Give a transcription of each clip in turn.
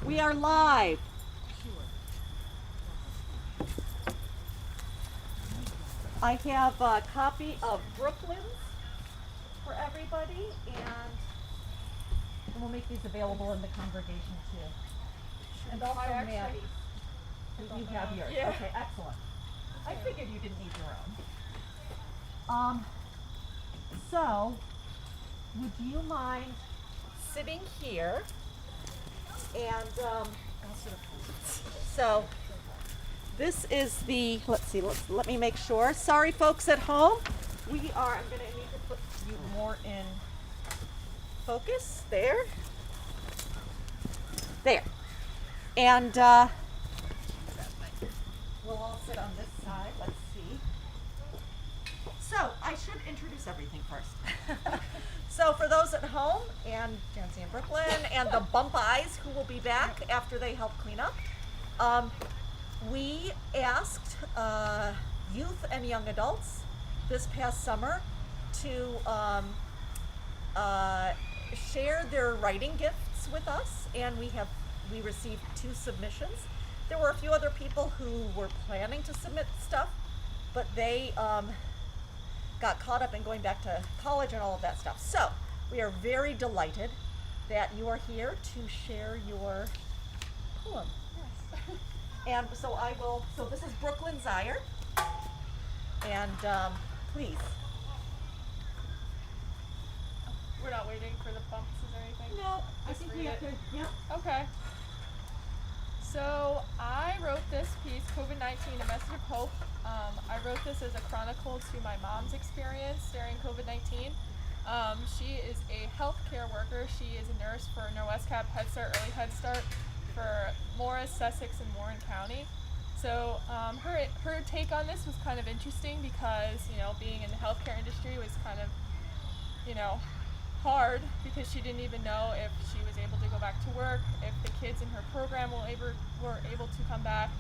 We are live. I have a copy of Brooklyn's for everybody, and we'll make these available in the congregation too. And also Maddie, you have yours. Yeah. Okay, excellent. I figured you didn't need your own. So, would you mind sitting here? And so this is the, let's see, let me make sure. Sorry folks at home. I'm gonna need to put you more in focus. There. And we'll all sit on this side. Let's see. So I should introduce everything first. So for those at home, and Jancy and Brooklyn, and the bump eyes who will be back after they help clean up, we asked youth and young adults this past summer to share their writing gifts with us, and we received 2 submissions. There were a few other people who were planning to submit stuff, but they got caught up in going back to college and all of that stuff. So we are very delighted that you are here to share your poem. Yes. And so so this is Brooklyn Zier, and please. We're not waiting for the bumps, is there anything? No, I Just think read we have it. to, yeah. Okay. So I wrote this piece, COVID-19, A Message of Hope. I wrote this as a chronicle to my mom's experience during COVID-19. She is a healthcare worker. She is a nurse for Norwestcap Head Start, Early Head Start for Morris, Sussex, and Warren County. So her take on this was kind of interesting because, being in the healthcare industry was kind of, hard because she didn't even know if she was able to go back to work, if the kids in her program were able to come back.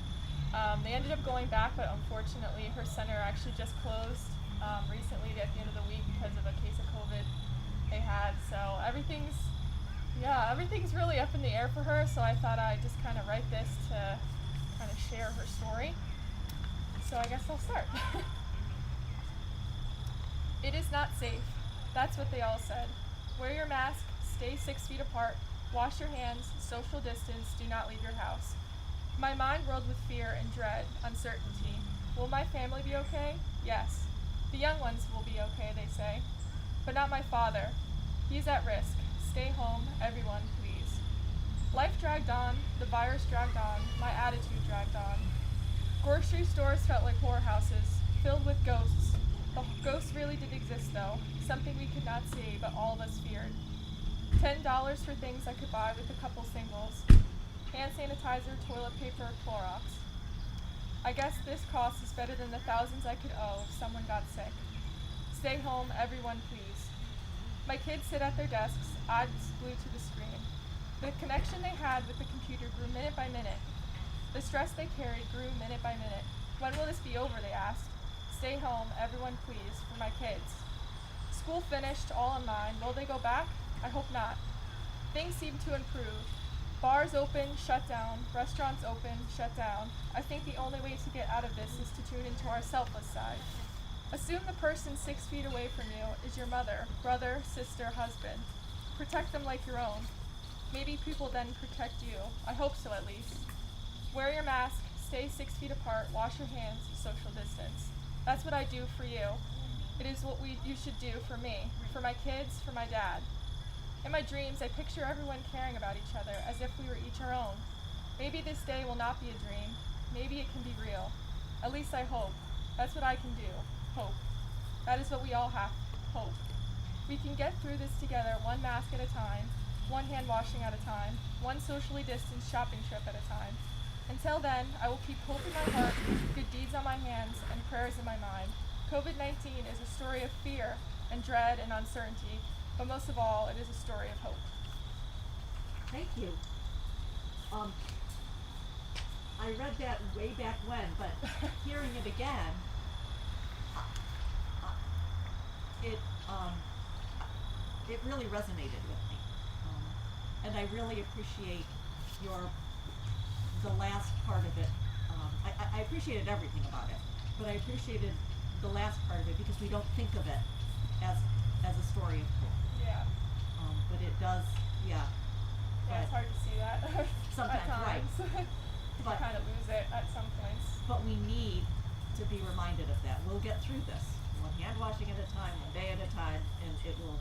They ended up going back, but unfortunately her center actually just closed recently at the end of the week because of a case of COVID they had. So everything's really up in the air for her, so I thought I'd just kind of write this to kind of share her story. So I guess I'll start. It is not safe. That's what they all said. Wear your mask, stay 6 feet apart, wash your hands, social distance, do not leave your house. My mind whirled with fear and dread, uncertainty. Will my family be okay? Yes. The young ones will be okay, they say. But not my father. He's at risk. Stay home, everyone, please. Life dragged on, the virus dragged on, my attitude dragged on. Grocery stores felt like whorehouses, filled with ghosts. The ghosts really did exist, though, something we could not see, but all of us feared. $10 for things I could buy with a couple singles. Hand sanitizer, toilet paper, Clorox. I guess this cost is better than the thousands I could owe if someone got sick. Stay home, everyone, please. My kids sit at their desks, eyes glued to the screen. The connection they had with the computer grew minute by minute. The stress they carried grew minute by minute. When will this be over, they asked. Stay home, everyone, please, for my kids. School finished, all online. Will they go back? I hope not. Things seem to improve. Bars open, shut down. Restaurants open, shut down. I think the only way to get out of this is to tune into our selfless side. Assume the person 6 feet away from you is your mother, brother, sister, husband. Protect them like your own. Maybe people then protect you. I hope so, at least. Wear your mask, stay 6 feet apart, wash your hands, social distance. That's what I do for you. It is what you should do for me, for my kids, for my dad. In my dreams, I picture everyone caring about each other as if we were each our own. Maybe this day will not be a dream. Maybe it can be real. At least I hope. That's what I can do. Hope. That is what we all have. Hope. We can get through this together, one mask at a time, one hand washing at a time, one socially distanced shopping trip at a time. Until then, I will keep hope in my heart, good deeds on my hands, and prayers in my mind. COVID-19 is a story of fear and dread and uncertainty, but most of all, it is a story of hope. Thank you. I read that way back when, but hearing it again, it really resonated with me, and I really appreciate the last part of it. I appreciated everything about it, but I appreciated the last part of it because we don't think of it as a story of hope. Yeah. But it does, yeah. Yeah, it's But hard to see that sometimes, at right. times. You But- kind of lose it at some points. But we need to be reminded of that. We'll get through this, one hand washing at a time, one day at a time, and it will,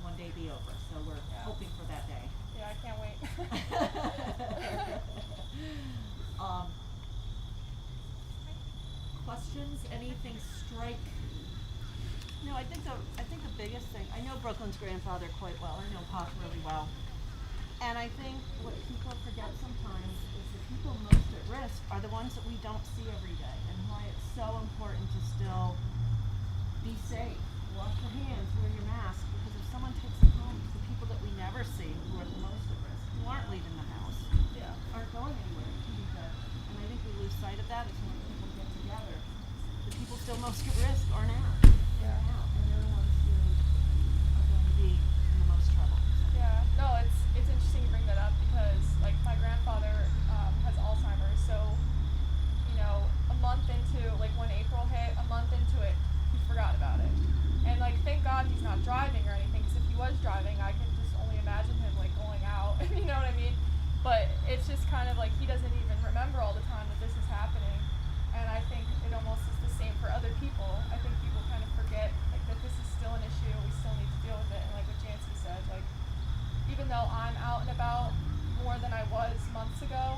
one day be over. So we're Yeah. hoping for that day. Yeah, I can't wait. Questions? Anything strike? No, I think the biggest thing, I know Brooklyn's grandfather quite well, I know Pop really well. And I think what people forget sometimes is the people most at risk are the ones that we don't see every day, and why it's so important to still be safe, wash your hands, wear your mask, because if someone takes it home, the people that we never see who are the most at risk, who aren't leaving the house, Yeah. aren't going anywhere, can be dead. And I think we lose sight of that as when people get together. The people still most at risk are now. Yeah. And they're the ones who are going to be in the most trouble. So. Yeah, no, it's interesting you bring that up because like my grandfather has Alzheimer's, so a month into like when April hit, a month into it, he forgot about it, and like thank God he's not driving or anything. Because if he was driving, I can just only imagine him like going out. You know what I mean? But it's just kind of like he doesn't even remember all the time that this is happening, and I think it almost is the same for other people. I think people kind of forget like that this is still an issue. We still need to deal with it, and like what Jancy said, like. Even though I'm out and about more than I was months ago,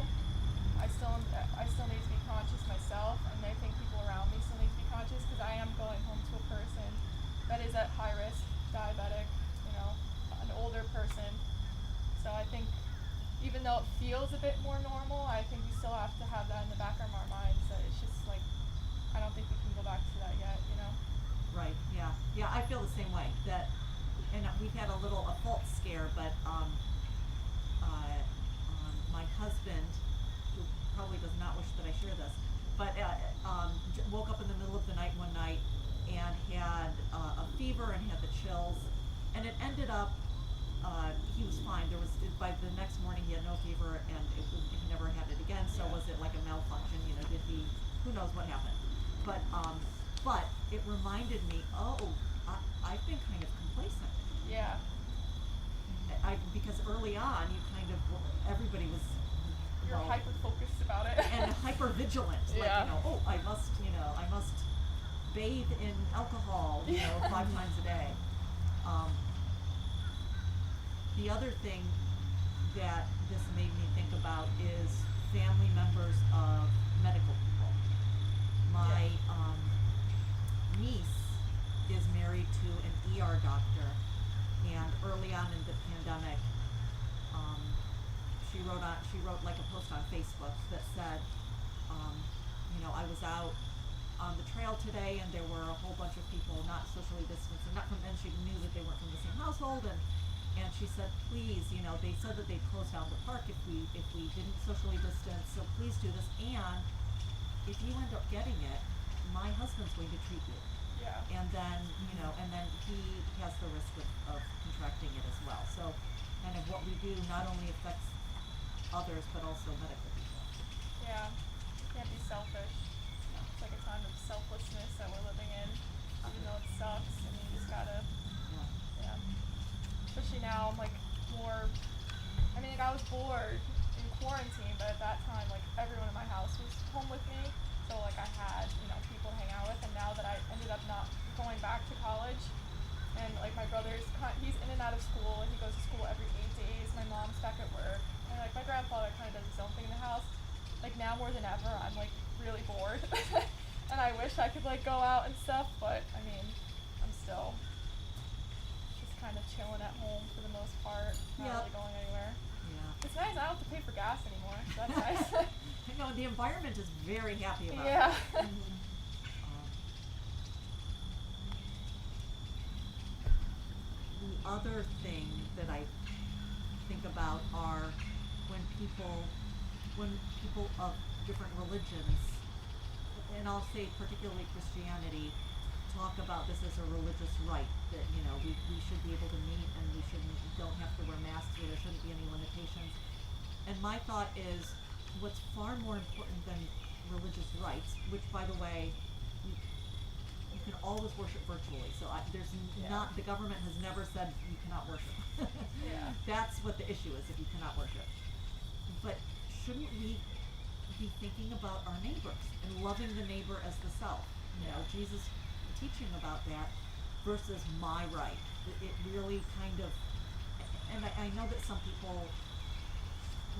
I still need to be conscious myself, and I think people around me still need to be conscious because I am going home to a person that is at high risk, diabetic, an older person. So I think even though it feels a bit more normal, I think we still have to have that in the back of our minds that it's just like I don't think we can go back to that yet, Right, yeah. Yeah, I feel the same way. And we've had a false scare, but my husband, who probably does not wish that I share this, but woke up in the middle of the night one night and had a fever and had the chills, and it ended up he was fine. By the next morning he had no fever, and he never had it again. So Yeah. was it like a malfunction? Did he? Who knows what happened? But it reminded me. I've been kind of complacent. Yeah. Because early on, everybody was You're hyper focused about it. and hyper vigilant. Yeah. I must bathe in alcohol, 5 times a day. The other thing that this made me think about is family members of medical people. My niece is married to an ER doctor, and early on in the pandemic, she wrote like a post on Facebook that said, I was out on the trail today, and there were a whole bunch of people not socially distanced, and she knew that they weren't from the same household, and she said, please, they said that they closed down the park if we didn't socially distance, so please do this, and if you end up getting it, my husband's going to treat you. Yeah. And then, he has the risk of contracting it as well. So kind of what we do not only affects others, but also medical people. Yeah. You can't be selfish. It's like a time of selflessness that we're living in, even though it sucks, and you just gotta, Yeah. especially now, I'm like more, I was bored in quarantine, but at that time, like everyone in my house was home with me, so like I had, people to hang out with, and now that I ended up not going back to college, and like my brother's, he's in and out of school, and he goes to school every 8 days, my mom's back at work, and like my grandfather kind of does his own thing in the house, like now more than ever, I'm like really bored, and I wish I could like go out and stuff, but I'm still just kind of chilling at home for the most part, not Yeah. really going anywhere. Yeah. It's nice, I don't have to pay for gas anymore, so that's nice. The environment is very happy about Yeah. it. The other thing that I think about are when people of different religions, and I'll say particularly Christianity, talk about this as a religious right, that we should be able to meet, and don't have to wear masks, or there shouldn't be any limitations. my thought is, what's far more important than religious rights, which, by the way, you can always worship virtually. So there's not, the government has never said you cannot worship. Yeah. That's what the issue is, if you cannot worship. But shouldn't we be thinking about our neighbors and loving the neighbor as the self? You know, Jesus teaching about that versus my right. It really kind of, and I know that some people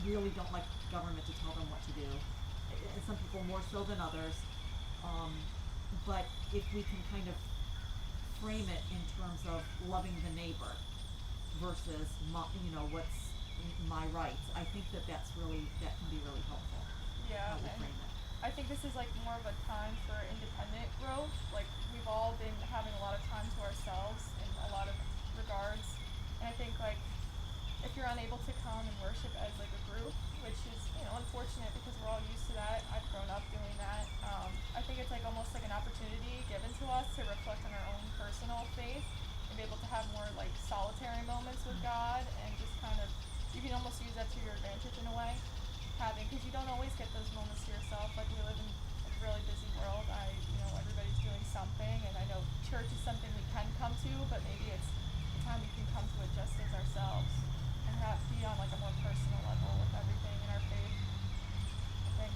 really don't like government to tell them what to do, and some people more so than others. But if we can kind of frame it in terms of loving the neighbor versus what's my rights, I think that that can be really helpful. Yeah, How we and frame it. I think this is like more of a time for independent growth. Like we've all been having a lot of time to ourselves in a lot of regards. And I think like if you're unable to come and worship as like a group, which is, unfortunate because we're all used to that. I've grown up doing that. I think it's like almost like an opportunity given to us to reflect on our own personal faith and be able to have more like solitary moments with God and just kind of, you can almost use that to your advantage in a way. Because you don't always get those moments to yourself. Like we live in a really busy world. Everybody's doing something, and I know church is something we can come to, but maybe it's the time we can come to it just as ourselves and be on like a more personal level with everything in our faith. I think.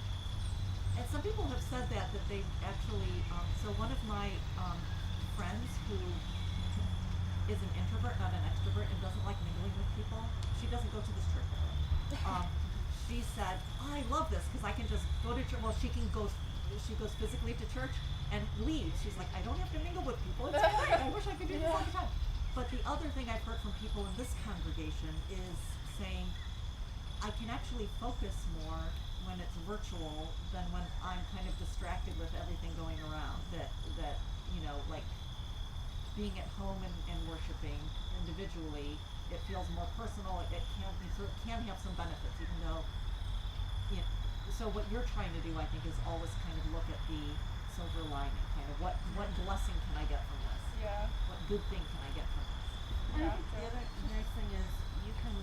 And some people have said that they actually, so one of my friends who is an introvert, not an extrovert, and doesn't like mingling with people, she doesn't go to this church, by the way. She said, I love this because I can just go to church. Well, she goes physically to church and leaves. She's like, I don't have to mingle with people. It's great. I wish I could do this all the time. But the other thing I've heard from people in this congregation is saying, I can actually focus more when it's virtual than when I'm kind of distracted with everything going around. That like being at home and worshiping individually, it feels more personal. It can have some benefits, even though. So what you're trying to do, I think, is always kind of look at the silver lining, kind of what blessing can I get from this? Yeah. What good thing can I get from this? And I think the other nice thing is you can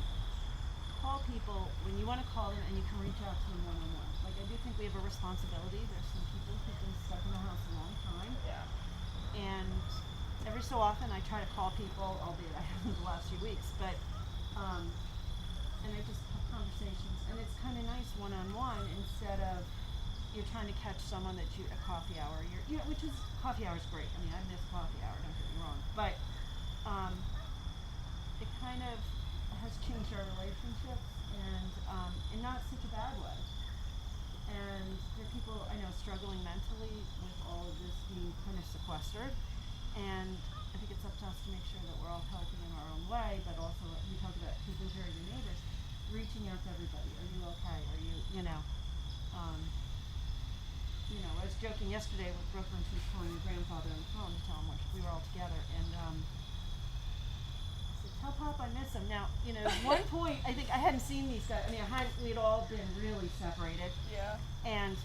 call people when you want to call them, and you can reach out to them one-on-one. Like I do think we have a responsibility. There's some people who've been stuck in the house a long time. Yeah. And every so often I try to call people, albeit I haven't the last few weeks, but and I just have conversations, and it's kind of nice one-on-one instead of you're trying to catch someone that you at coffee hour. Which is coffee hour is great. I mean, I miss coffee hour. Don't get me wrong, but it kind of has changed our relationships, and in not such a bad way. And there are people I know struggling mentally with all of this being kind of sequestered, and I think it's up to us to make sure that we're all healthy in our own way, but also we talk about taking care of your neighbors, reaching out to everybody. Are you okay? Are you, I was joking yesterday with Brooklyn. She was calling her grandfather on the phone to tell him we were all together, and I said, "Tell Pop I miss him." Now, at one point I think I hadn't seen these guys. I mean, we'd all been really separated. Yeah. And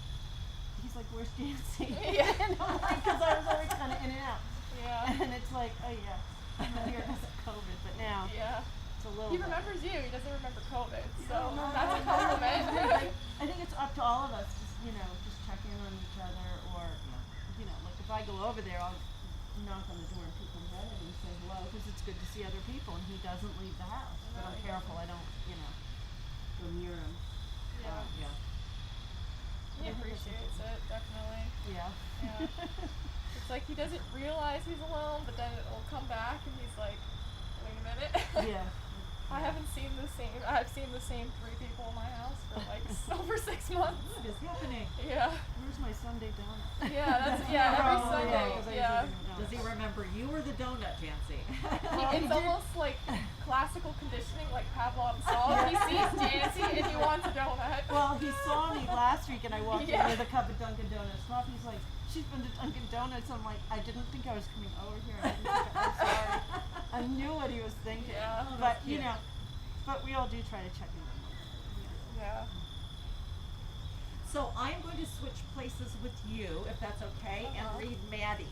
he's like, "Where's Jancy?" Yeah. And I'm like, because I was always kind of in and out. Yeah. And it's like, oh yeah, I'm not here because of COVID, but now Yeah. it's a little. He bit. remembers you. He doesn't remember COVID. So No, that's a no, compliment. I think it's up to all of us to just check in on each other, or like if I go over there, I'll knock on the door and people in and say hello because it's good to see other people, and he doesn't leave the house. But No, I'm he careful. I don't go near him. Yeah. Yeah. He appreciates it, definitely. Yeah. Yeah. It's like he doesn't realize he's alone, but then it'll come back and he's like, wait a minute. Yeah. I've seen the same 3 people in my house for like over 6 months. What is happening? Yeah. Where's my Sunday donut? Yeah, every Oh, Sunday. yeah, 'cause I Yeah. usually do Does he donuts. remember you or the donut, Jancy? It's almost like classical conditioning, like Pavlov saw. He sees Jancy and he wants a donut. Well, he saw me last week, and I walked Yeah. in with a cup of Dunkin' Donuts coffee. He's like, "She's been to Dunkin' Donuts." I'm like, I didn't think I was coming over here. I'm sorry. I knew what he was thinking. Yeah. Oh, But that's cute. but we all do try to check in. Yeah. So I'm going to switch places with you, if that's okay, and read Maddie's.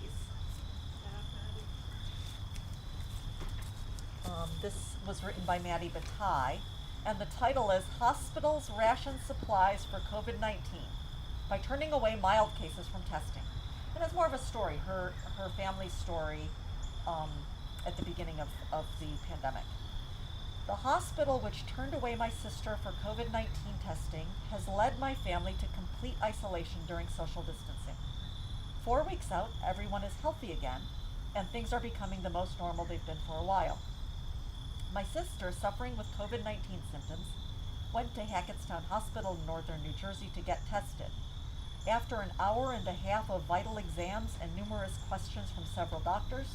This was written by Maddie Bataille, and the title is Hospitals Ration Supplies for COVID-19 by Turning Away Mild Cases from Testing. And it's more of a story, her family's story at the beginning of the pandemic. The hospital which turned away my sister for COVID-19 testing has led my family to complete isolation during social distancing. 4 weeks out, everyone is healthy again, and things are becoming the most normal they've been for a while. My sister, suffering with COVID-19 symptoms, went to Hackettstown Hospital in northern New Jersey to get tested. After an hour and a half of vital exams and numerous questions from several doctors,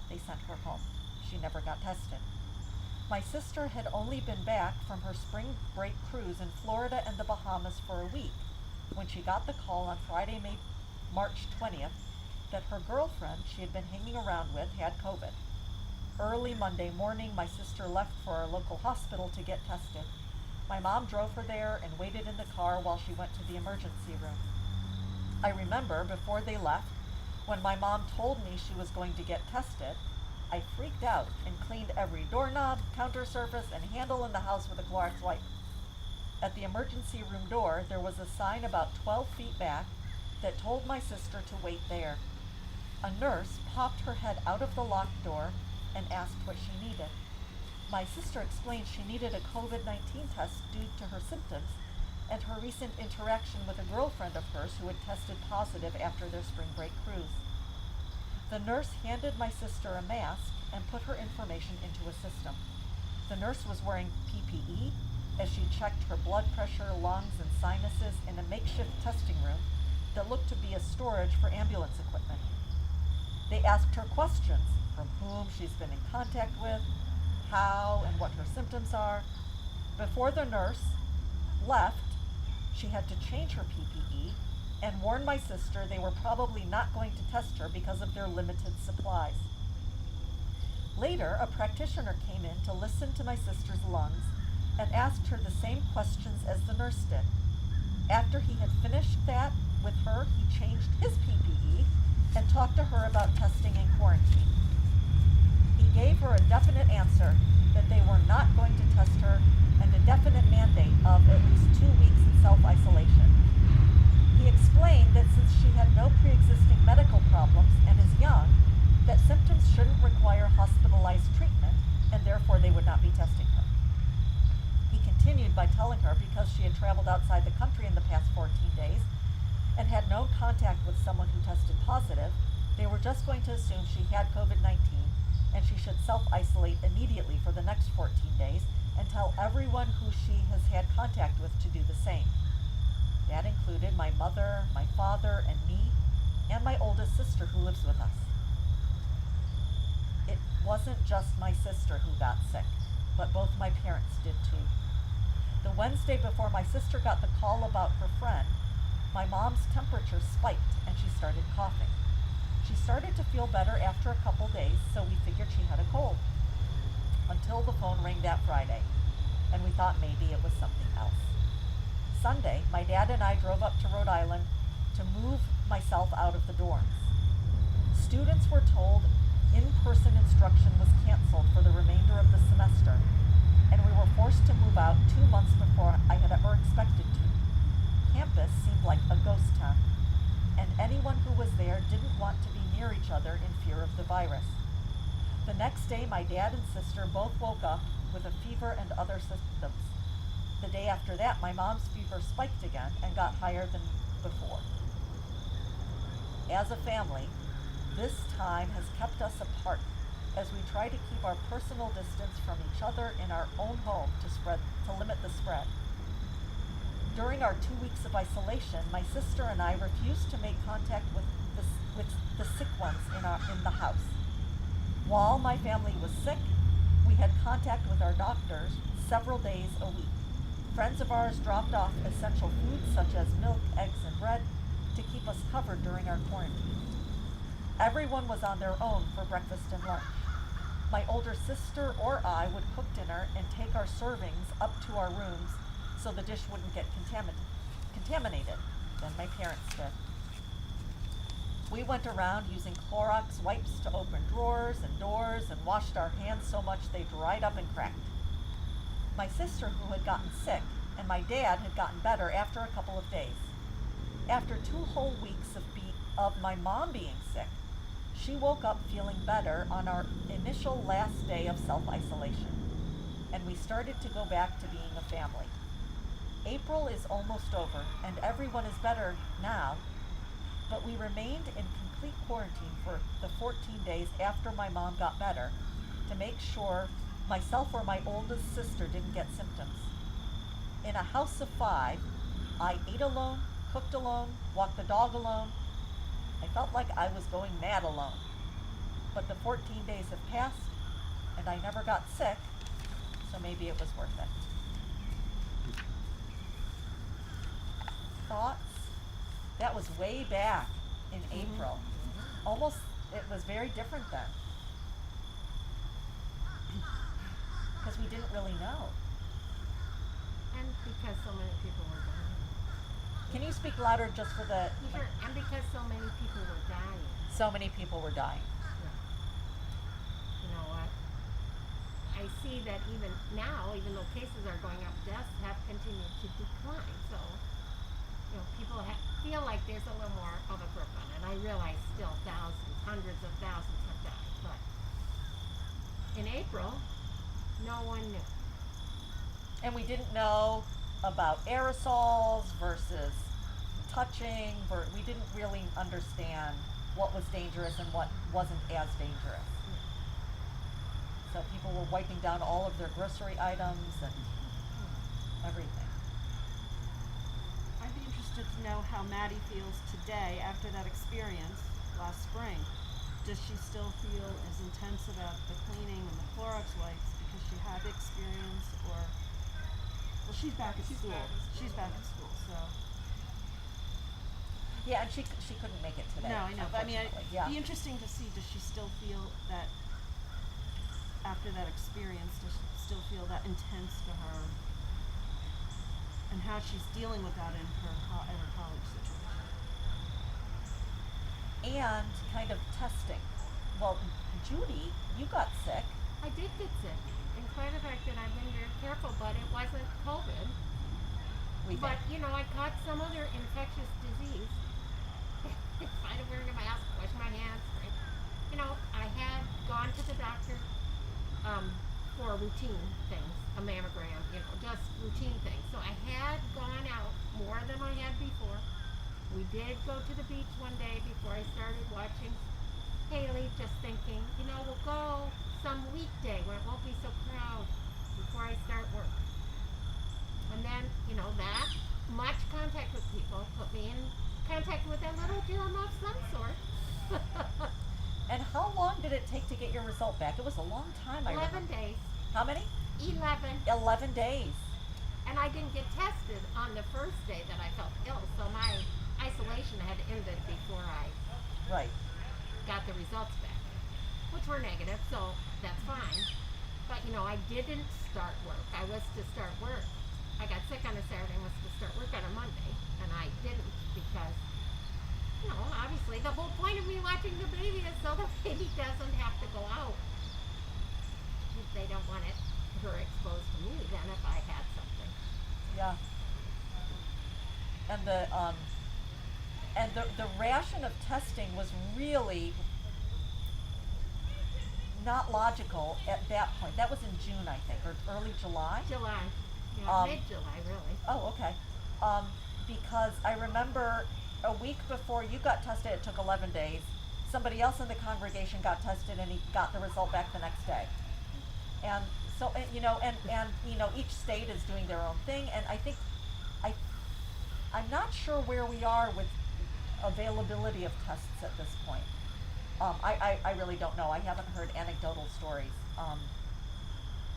they sent her home. She never got tested. My sister had only been back from her spring break cruise in Florida and the Bahamas for a week when she got the call on Friday, March 20th, that her girlfriend she had been hanging around with had COVID. Early Monday morning, my sister left for our local hospital to get tested. My mom drove her there and waited in the car while she went to the emergency room. I remember before they left, when my mom told me she was going to get tested, I freaked out and cleaned every doorknob, counter surface, and handle in the house with a Clorox wipe. At the emergency room door, there was a sign about 12 feet back that told my sister to wait there. A nurse popped her head out of the locked door and asked what she needed. My sister explained she needed a COVID-19 test due to her symptoms and her recent interaction with a girlfriend of hers who had tested positive after their spring break cruise. The nurse handed my sister a mask and put her information into a system. The nurse was wearing PPE as she checked her blood pressure, lungs, and sinuses in a makeshift testing room that looked to be a storage for ambulance equipment. They asked her questions, from whom she's been in contact with, how and what her symptoms are. Before the nurse left, she had to change her PPE and warned my sister they were probably not going to test her because of their limited supplies. Later, a practitioner came in to listen to my sister's lungs and asked her the same questions as the nurse did. After he had finished that with her, he changed his PPE and talked to her about testing and quarantine. He gave her a definite answer that they were not going to test her and a definite mandate of at least 2 weeks in self-isolation. He explained that since she had no pre-existing medical problems and is young, that symptoms shouldn't require hospitalized treatment and therefore they would not be testing her. He continued by telling her because she had traveled outside the country in the past 14 days and had no contact with someone who tested positive, they were just going to assume she had COVID-19 and she should self-isolate immediately for the next 14 days and tell everyone who she has had contact with to do the same. That included my mother, my father, and me, and my oldest sister who lives with us. It wasn't just my sister who got sick, but both my parents did too. The Wednesday before my sister got the call about her friend, my mom's temperature spiked and she started coughing. She started to feel better after a couple days, so we figured she had a cold. Until the phone rang that Friday, and we thought maybe it was something else. Sunday, my dad and I drove up to Rhode Island to move myself out of the dorms. Students were told in-person instruction was canceled for the remainder of the semester, and we were forced to move out 2 months before I had ever expected to. Campus seemed like a ghost town, and anyone who was there didn't want to be near each other in fear of the virus. The next day, my dad and sister both woke up with a fever and other symptoms. The day after that, my mom's fever spiked again and got higher than before. As a family, this time has kept us apart as we try to keep our personal distance from each other in our own home to limit the spread. During our 2 weeks of isolation, my sister and I refused to make contact with the sick ones in the house. While my family was sick, we had contact with our doctors several days a week. Friends of ours dropped off essential foods such as milk, eggs, and bread to keep us covered during our quarantine. Everyone was on their own for breakfast and lunch. My older sister or I would cook dinner and take our servings up to our rooms so the dish wouldn't get contaminated. Then my parents did. We went around using Clorox wipes to open drawers and doors and washed our hands so much they dried up and cracked. my sister who had gotten sick, and my dad had gotten better after a couple of days. After 2 whole weeks of my mom being sick, she woke up feeling better on our initial last day of self-isolation, and we started to go back to being a family. April is almost over, and everyone is better now, but we remained in complete quarantine for the 14 days after my mom got better to make sure myself or my oldest sister didn't get symptoms. In a house of 5, I ate alone, cooked alone, walked the dog alone. I felt like I was going mad alone. But the 14 days have passed, and I never got sick, so maybe it was worth it. Thoughts? That was way back in April. Almost, it was very different then. Because we didn't really know. And because so many people were dying. Can you speak louder just for the, Sure, and because so many people were dying. so many people were dying. You know what? I see that even now, even though cases are going up, deaths have continued to decline. So, you know, people feel like there's a little more of a grip on it. I realize still thousands, hundreds of thousands have died, but in April, no one knew. And we didn't know about aerosols versus touching, we didn't really understand what was dangerous and what wasn't as dangerous. So people were wiping down all of their grocery items and everything. I'd be interested to know how Maddie feels today after that experience last spring. Does she still feel as intense about the cleaning and the Clorox wipes because she had the experience, or, well, she's back at school. She's back at school, so. Yeah, and she couldn't make it today. No, I know, but I mean, unfortunately. it'd be interesting to see, does she still feel that, after that experience, does she still feel that intense to her? And how she's dealing with that in her college situation. And kind of testing. Well, Judy, you got sick. I did get sick, in spite of the fact that I've been very careful, but it wasn't COVID. We But, think. you know, I caught some other infectious disease. In spite of wearing a mask, washing my hands, right? You know, I had gone to the doctor for routine things, a mammogram, you know, just routine things. So I had gone out more than I had before. We did go to the beach one day before I started watching Haley, just thinking, you know, we'll go some weekday where it won't be so crowded before I start work. And then, you know, that much contact with people put me in contact with a little germ of some sort. And how long did it take to get your result back? It was a long time, I 11 remember. days. How many? 11. 11 days. And I didn't get tested on the first day that I felt ill, so my isolation had ended before I Right. got the results back, which were negative, so that's fine. But, you know, I didn't start work. I was to start work. I got sick on a Saturday and was to start work on a Monday, and I didn't because, you know, obviously the whole point of me watching the baby is so the baby doesn't have to go out. If they don't want her exposed to me, then if I had something. Yeah. And the ration of testing was really not logical at that point. That was in June, I think, or early July. July. Yeah, Um, mid-July, really. Oh, okay. Because I remember a week before you got tested, it took 11 days. Somebody else in the congregation got tested and he got the result back the next day. And so, you know, and you know, each state is doing their own thing. And I think, I'm not sure where we are with availability of tests at this point. I really don't know. I haven't heard anecdotal stories.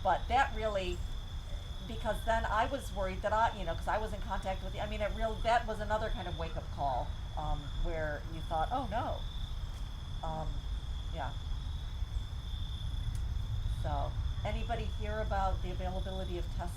But that really, because then I was worried that you know, because I was in contact with you. I mean, that was another kind of wake up call, where you thought, oh no. Yeah. So, anybody hear about the availability of tests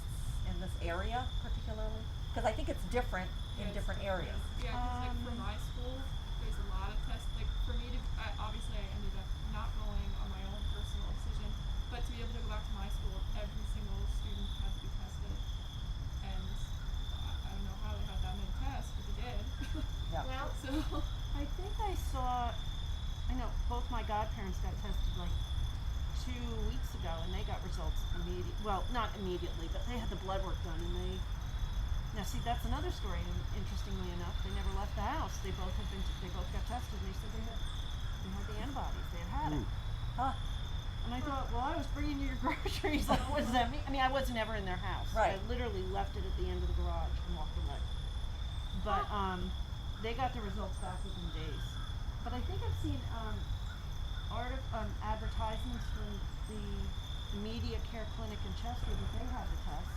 in this area particularly? Because I think it's different in Yes. different areas. Yeah, 'cause like for my school, there's a lot of tests. Like for me to, obviously I ended up not going on my own personal decision, but to be able to go back to my school, every single student had to be So I think I saw, I know both my godparents got tested like 2 weeks ago and they got results well, not immediately, but they had the blood work done and now see, that's another story, and interestingly enough, they never left the house. They both got tested and they said they had the antibodies, they had it. Huh. And I thought, well, I was bringing you your groceries, like, what does that mean? I mean, I was never in their house. Right. I literally left it at the end of the garage and walked away. But, they got the results back within days. But I think I've seen, advertisements from the Media Care Clinic in Chester that they have the test.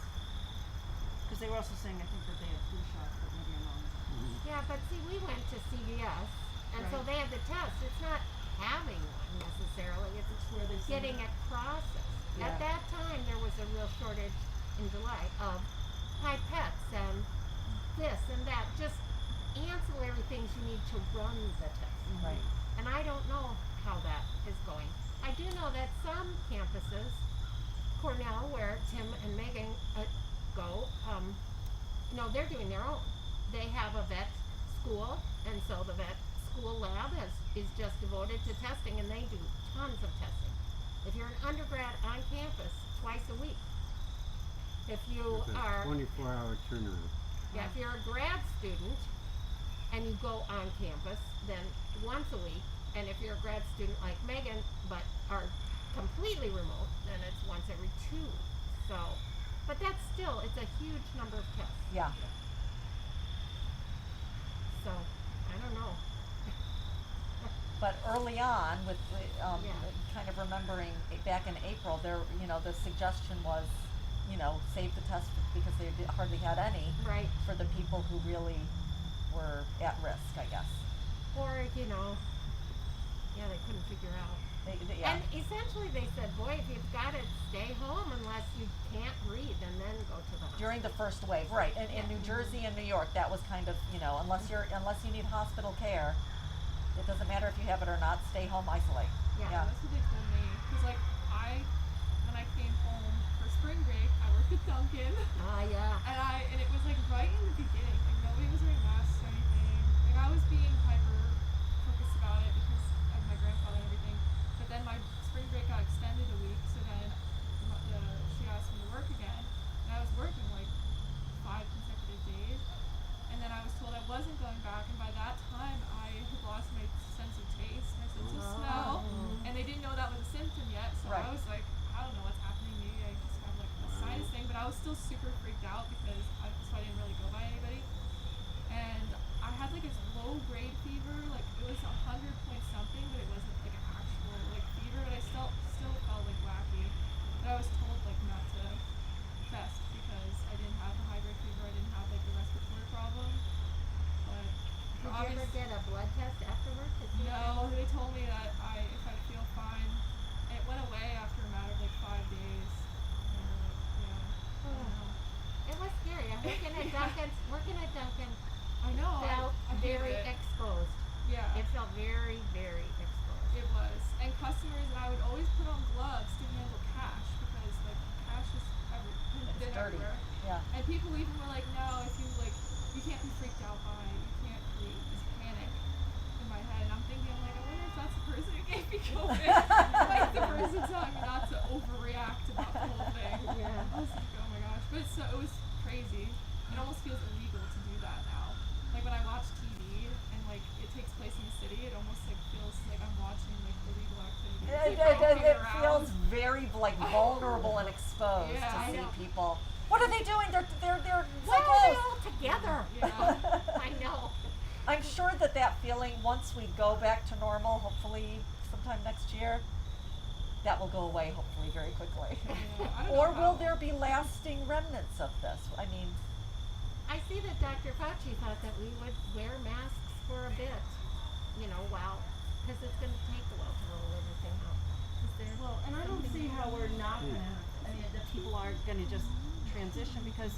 Cause they were also saying, I think that they had flu shots, but maybe I'm wrong. Yeah, but see, we went to CVS, and so Right. they have the test. It's not having one necessarily. It's Where they send getting it. it processed. Yeah. At that time, there was a real shortage in July of pipettes and this and that, just ancillary things you need to run the test. Right. And I don't know how that is going. I do know that some campuses, Cornell, where Tim and Megan go, they're doing their own. They have a vet school, and so the vet school lab is just devoted to testing, and they do tons of testing. If you're an undergrad on campus, twice a week. If you It's a are 24-hour turnaround. if you're a grad student and you go on campus, then once a week. And if you're a grad student like Megan, but are completely remote, then it's once every 2 weeks. So, but that's still, it's a huge number of tests. Yeah. So, I don't know. But early on, with Yeah. kind of remembering back in April, there, the suggestion was, save the test because they hardly had any Right. for the people who really were at risk, I guess. Or, they couldn't figure out. Yeah. And essentially they said, boy, if you've got it, stay home unless you can't breathe and then go to the hospital. During the first wave, right? In New Jersey and New York, that was kind of, unless you need hospital care, it doesn't matter if you have it or not. Stay home, isolate. Yeah. Yeah. that's what they told me. Cause like when I came home for spring break, I worked at Dunkin', Yeah. and it was like right in the beginning, like nobody was wearing masks or anything. Like I was being hyper focused about it because of my grandfather and everything. But then my spring break got extended a week, so then she asked me to work again, and I was working like 5 consecutive days. And then I was told I wasn't going back, and by that time I had lost my sense of taste, my sense of smell, and they didn't know that was a symptom yet. So Right. I was like, I don't know what's happening. Maybe I just have like a sinus thing, but I was still super freaked out because so I didn't really go by anybody. And I had like this low grade fever, like it was 100 point something, but it wasn't like an actual like fever. But I still felt like wacky. But I was told like not to test because I didn't have the high grade fever. I didn't have like the respiratory problem. But Did you ever get a blood test afterwards to see? no, they told me that if I feel fine, it went away after a matter of like 5 days. And yeah. I don't know. It was scary. I'm working at Dunkin'. I know. Felt I hated very it. exposed. Yeah. It felt very, very exposed. It was. And customers, and I would always put on gloves to handle cash because like cash is been dirty. everywhere. Yeah. And people even were like, no, if you can't be freaked out by it. You can't create this panic in my head. And I'm thinking, like, I wonder if that's the person who gave me COVID. Like the person telling me not to overreact about the whole thing. Yeah. I was like, oh my gosh. But it was crazy. It almost feels illegal to do that now. Like when I watch TV and like it takes place in the city, it almost like feels like I'm watching like illegal activities. Like, walking It around. feels very like vulnerable and exposed Yeah, to I see know. people. What are they doing? They're so Why are they close. all together? Yeah. I know. I'm sure that feeling, once we go back to normal, hopefully sometime next year, that will go away hopefully very quickly. Yeah, I don't Or know will how. there be lasting remnants of this? I mean, I see that Dr. Fauci thought that we would wear masks for a bit, because it's going to take a while to roll everything out. Is there? Well, and I don't see how we're not gonna, that people aren't gonna just transition because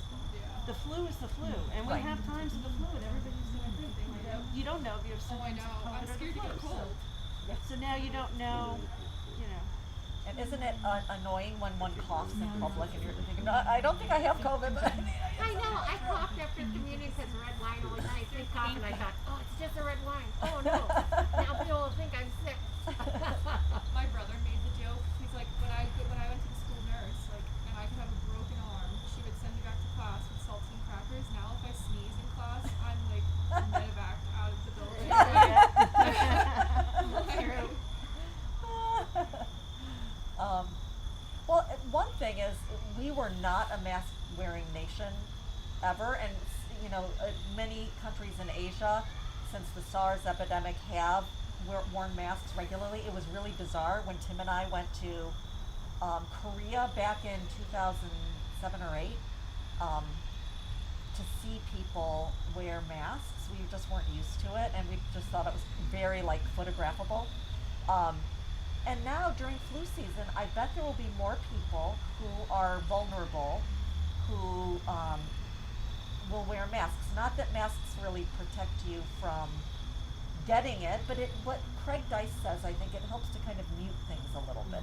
the flu is the flu. And we Right. have times of the flu and everybody's gonna think, you don't know if you have Oh, I symptoms know. of COVID I'm or the scared to flu. get a cold. So now you don't know, and isn't it annoying when one coughs in public and you're thinking, no, I don't think I have COVID, but I know. I coughed after the community because red wine always makes me cough, and I thought, oh, it's just a red wine. Oh no, now people will think I'm sick. My brother made the joke. He's like, when I went to the school nurse, like, and I could have a broken arm, she would send me back to class with saltine crackers. Now, if I sneeze in class, I'm like medevaced out of the building. True. Well, one thing is we were not a mask-wearing nation ever, and many countries in Asia, since the SARS epidemic, have worn masks regularly. It was really bizarre when Tim and I went to Korea back in 2007 or 8 to see people wear masks. We just weren't used to it, and we just thought it was very photographable. And now during flu season, I bet there will be more people who are vulnerable who will wear masks. Not that masks really protect you from getting it, but what Craig Dice says, I think it helps to kind of mute things a little bit.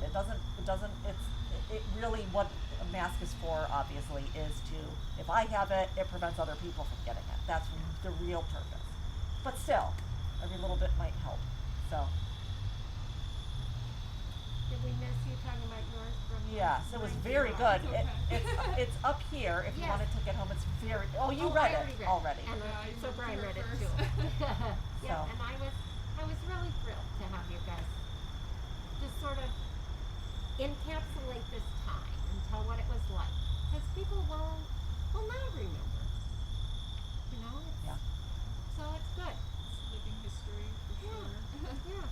It really, what a mask is for, obviously, is to, if I have it, it prevents other people from getting it. That's the real purpose. But still, every little bit might help, so. Did we miss you talking about yours from? Yes, it was very good. It's okay. It's up here if you Yes. want to take it home. It's very, you Oh, read I it already. And Yeah, I so moved Brian here read it first. too. Yeah, So. and I was really thrilled to have you guys just sort of encapsulate this time and tell what it was like, because people will not remember. Yeah. So it's good. It's living history for Yeah. sure. Yeah.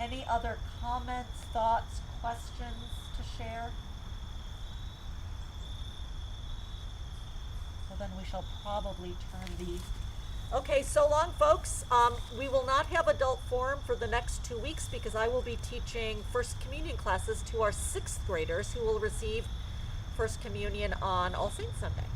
Any other comments, thoughts, questions to share? So then we shall probably turn these. Okay, so long, folks. We will not have adult forum for the next 2 weeks because I will be teaching First Communion classes to our 6th graders who will receive First Communion on All Saints Sunday.